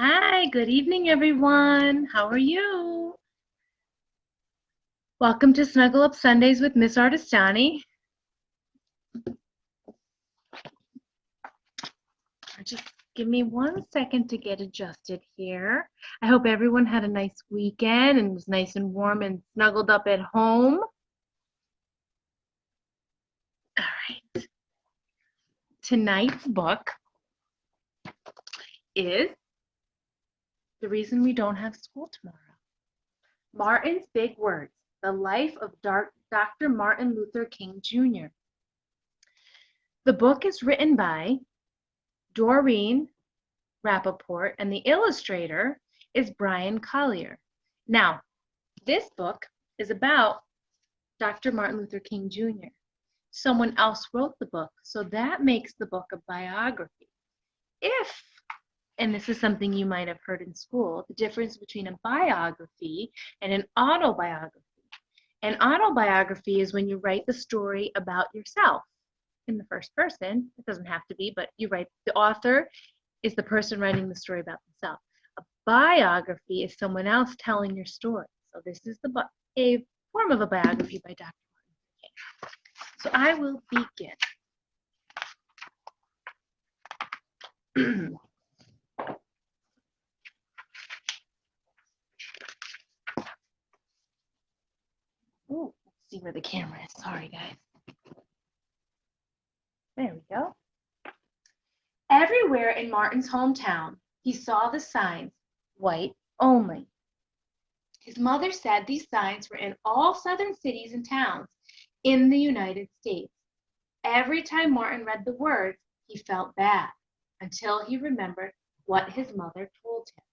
Hi, good evening, everyone. How are you? Welcome to Snuggle Up Sundays with Miss Ardestani. Just give me 1 second to get adjusted here. I hope everyone had a nice weekend and was nice and warm and snuggled up at home. All right. Tonight's book is The Reason We Don't Have School Tomorrow. Martin's Big Words, The Life of Dr. Martin Luther King Jr. The book is written by Doreen Rappaport, and the illustrator is Brian Collier. Now, this book is about Dr. Martin Luther King Jr. Someone else wrote the book, so that makes the book a biography. And this is something you might have heard in school, the difference between a biography and an autobiography. An autobiography is when you write the story about yourself in the first person. It doesn't have to be, but the author is the person writing the story about themselves. A biography is someone else telling your story. So this is a form of a biography by Dr. Martin Luther King. So I will begin. Ooh, let's see where the camera is. Sorry, guys. There we go. Everywhere in Martin's hometown, he saw the signs, white only. His mother said these signs were in all southern cities and towns in the United States. Every time Martin read the words, he felt bad until he remembered what his mother told him.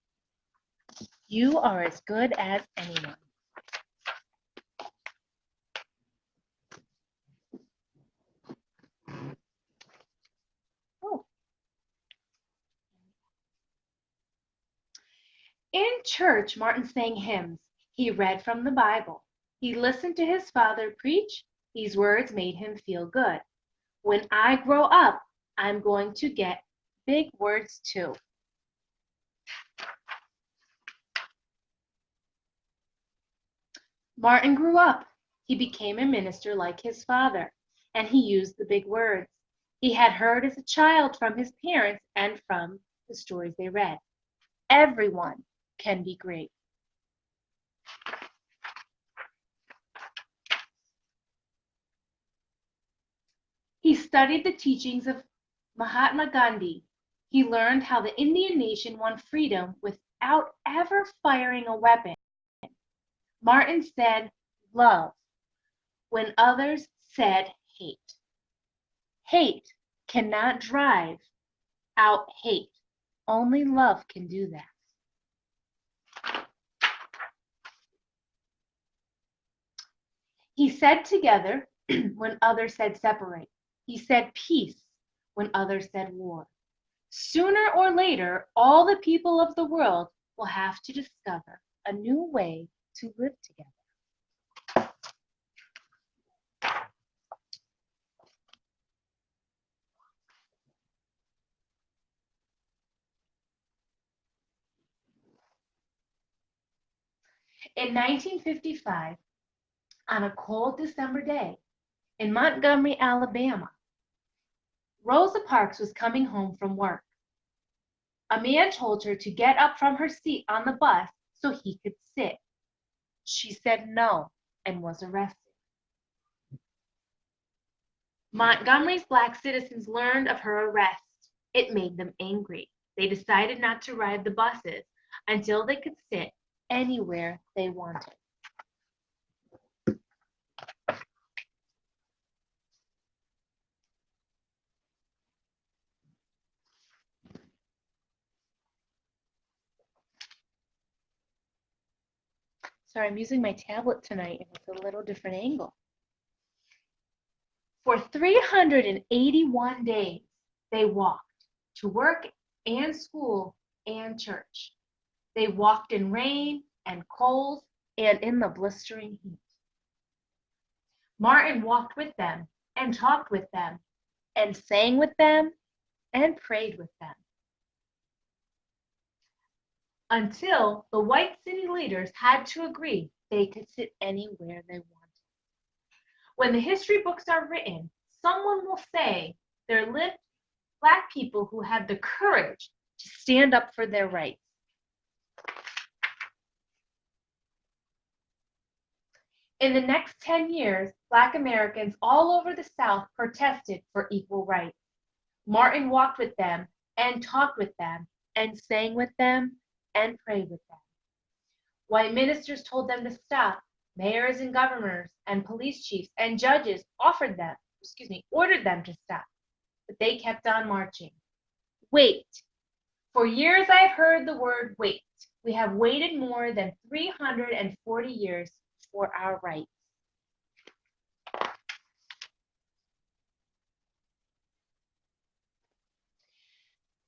You are as good as anyone. In church, Martin sang hymns. He read from the Bible. He listened to his father preach. These words made him feel good. When I grow up, I'm going to get big words too. Martin grew up. He became a minister like his father, and he used the big words he had heard as a child from his parents and from the stories they read. Everyone can be great. He studied the teachings of Mahatma Gandhi. He learned how the Indian nation won freedom without ever firing a weapon. Martin said love when others said hate. Hate cannot drive out hate. Only love can do that. He said together when others said separate. He said peace when others said war. Sooner or later, all the people of the world will have to discover a new way to live together. In 1955, on a cold December day in Montgomery, Alabama, Rosa Parks was coming home from work. A man told her to get up from her seat on the bus so he could sit. She said no and was arrested. Montgomery's black citizens learned of her arrest. It made them angry. They decided not to ride the buses until they could sit anywhere they wanted. Sorry, I'm using my tablet tonight and it's a little different angle. For 381 days, they walked to work and school and church. They walked in rain and cold and in the blistering heat. Martin walked with them and talked with them and sang with them and prayed with them. until the white city leaders had to agree they could sit anywhere they wanted. When the history books are written, someone will say there lived Black people who had the courage to stand up for their rights. In the next 10 years, Black Americans all over the South protested for equal rights. Martin walked with them and talked with them and sang with them and prayed with them. White ministers told them to stop. Mayors and governors and police chiefs and judges ordered them to stop, but they kept on marching. Wait. For years I've heard the word wait. We have waited more than 340 years for our rights.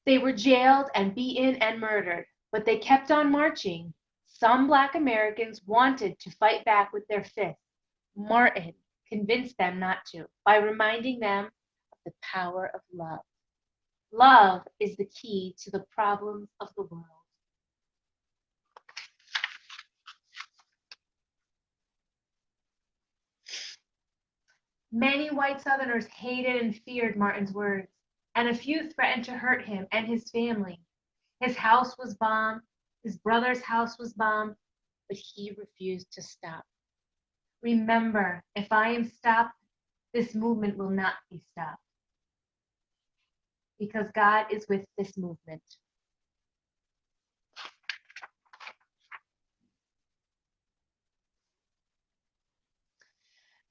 They were jailed and beaten and murdered, but they kept on marching. Some Black Americans wanted to fight back with their fists. Martin convinced them not to by reminding them of the power of love. Love is the key to the problems of the world. Many white Southerners hated and feared Martin's words, and a few threatened to hurt him and his family. His house was bombed, his brother's house was bombed, but he refused to stop. Remember, if I am stopped, this movement will not be stopped. Because God is with this movement.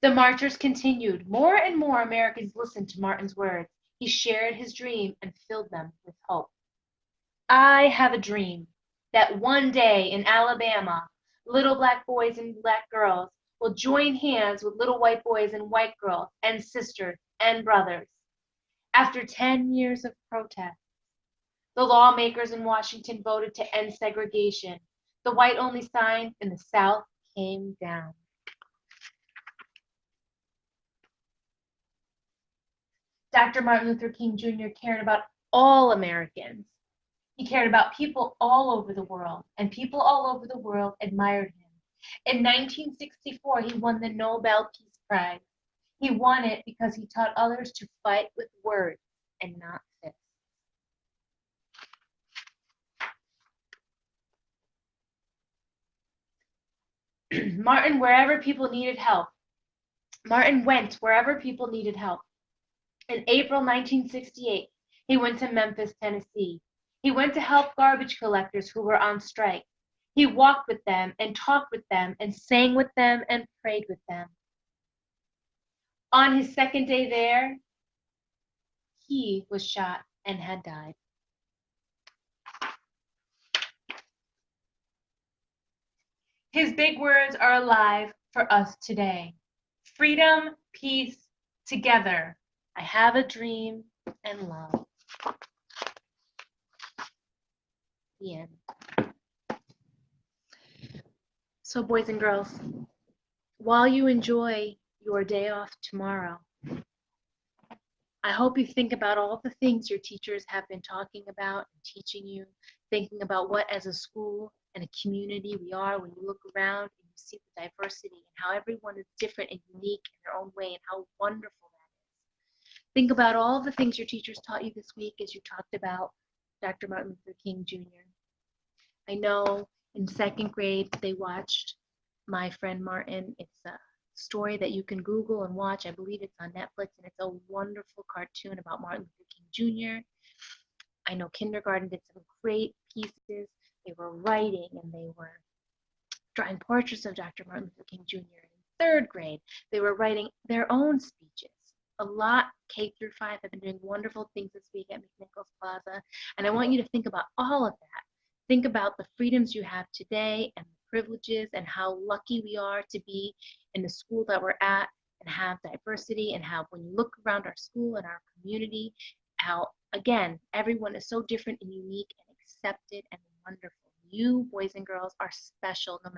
The marchers continued. More and more Americans listened to Martin's words. He shared his dream and filled them with hope. I have a dream that one day in Alabama, little Black boys and Black girls will join hands with little white boys and white girls and sisters and brothers. After 10 years of protest, the lawmakers in Washington voted to end segregation. The white-only sign in the South came down. Dr. Martin Luther King Jr. cared about all Americans. He cared about people all over the world, and people all over the world admired him. In 1964, he won the Nobel Peace Prize. He won it because he taught others to fight with words and not fists. Martin went wherever people needed help. In April 1968, he went to Memphis, Tennessee. He went to help garbage collectors who were on strike. He walked with them and talked with them and sang with them and prayed with them. On his second day there, he was shot and had died. His big words are alive for us today. Freedom, peace, together. I have a dream and love. The end. So, boys and girls, while you enjoy your day off tomorrow, I hope you think about all the things your teachers have been talking about and teaching you, thinking about what as a school and a community we are when you look around and you see the diversity and how everyone is different and unique in their own way and how wonderful that is. Think about all the things your teachers taught you this week as you talked about Dr. Martin Luther King Jr. I know in second grade they watched My Friend Martin. It's a story that you can Google and watch. I believe it's on Netflix, and it's a wonderful cartoon about Martin Luther King Jr. I know kindergarten did some great pieces. They were writing and they were drawing portraits of Dr. Martin Luther King Jr. In third grade, they were writing their own speeches. A lot, K through 5, have been doing wonderful things this week at McNichols Plaza, and I want you to think about all of that. Think about the freedoms you have today and the privileges and how lucky we are to be in the school that we're at and have diversity, and how when you look around our school and our community, how, again, everyone is so different and unique and accepted and wonderful. You, boys and girls, are special no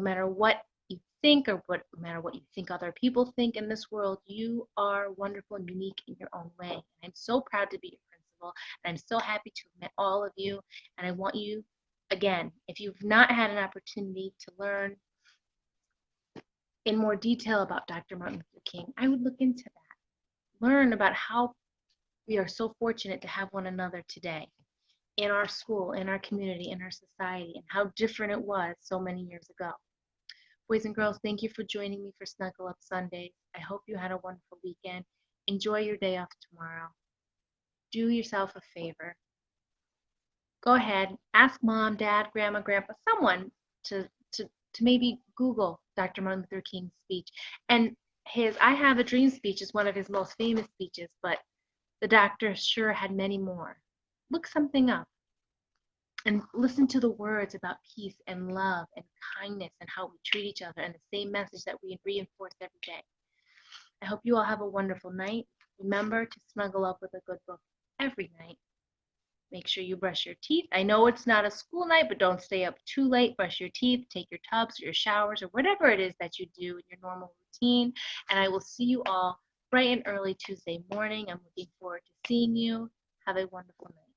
matter what you think or no matter what you think other people think in this world. You are wonderful and unique in your own way. And I'm so proud to be your principal. knowledgeable. And I'm so happy to have met all of you. And I want you, again, if you've not had an opportunity to learn in more detail about Dr. Martin Luther King, I would look into that. Learn about how we are so fortunate to have one another today in our school, in our community, in our society, and how different it was so many years ago. Boys and girls, thank you for joining me for Snuggle Up Sunday. I hope you had a wonderful weekend. Enjoy your day off tomorrow. Do yourself a favor. Go ahead, ask mom, dad, grandma, grandpa, someone to, to, to maybe Google Dr. Martin Luther King's speech. And his I Have a Dream speech is one of his most famous speeches, but the doctor sure had many more. Look something up and listen to the words about peace and love and kindness and how we treat each other, and the same message that we reinforce every day. I hope you all have a wonderful night. Remember to snuggle up with a good book every night. Make sure you brush your teeth. I know it's not a school night, but don't stay up too late. Brush your teeth, take your tubs or your showers or whatever it is that you do in your normal routine. And I will see you all bright and early Tuesday morning. I'm looking forward to seeing you. Have a wonderful night.